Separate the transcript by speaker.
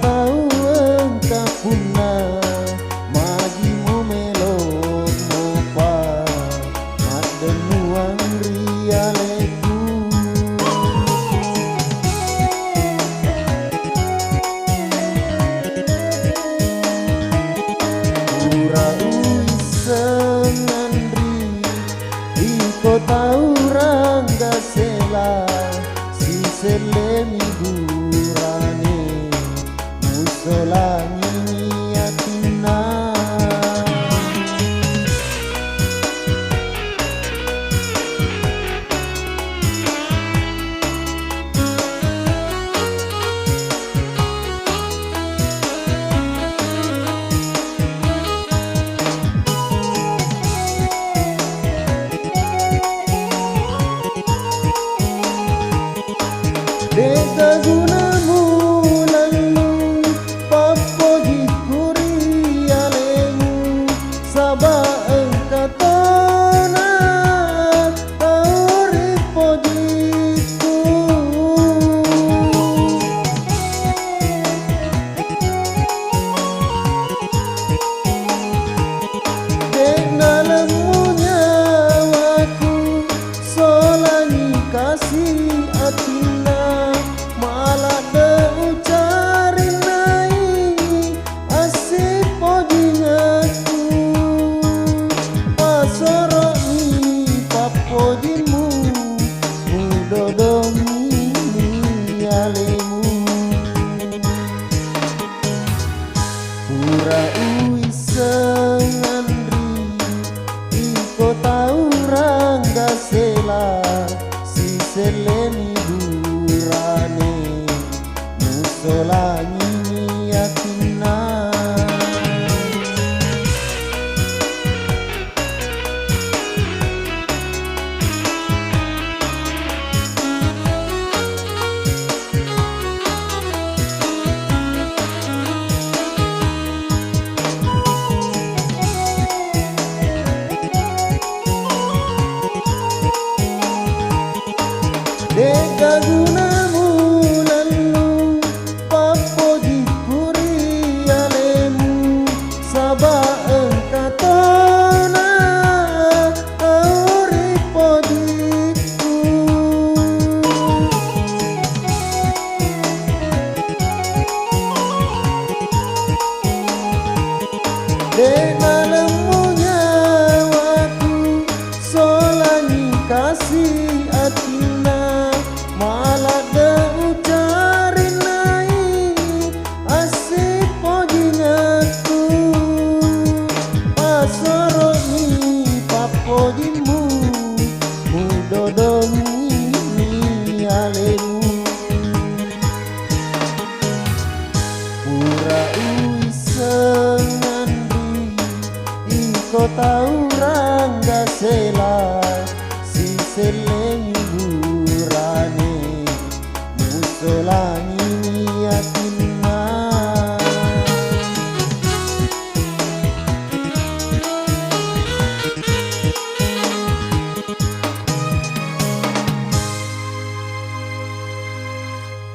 Speaker 1: tahu engkau punah magimu melok mopa madenuang rialeku uraui senandri iko tahu rangga sela si selemi durane musolangi yatina Deka gunamu lalu papoji kurialemu sabah engkatona tauri pojiku Dena lemunya waku solani kasih atina malah deucarin nai asik pojingaku pasoromi papojimu mudodomi nialemu uraui sengandri iko tahu rangga sela si seleni durane musolangi yatina Deka gunamu lalu papoji kurialemu sabah engkatona tauri pojiku Dena lemunya waku solani kasih atina malah deucarin nai asik pojingaku pasoromi papojimu mudodomi nialemu uraui senandri iko tahu rangga sela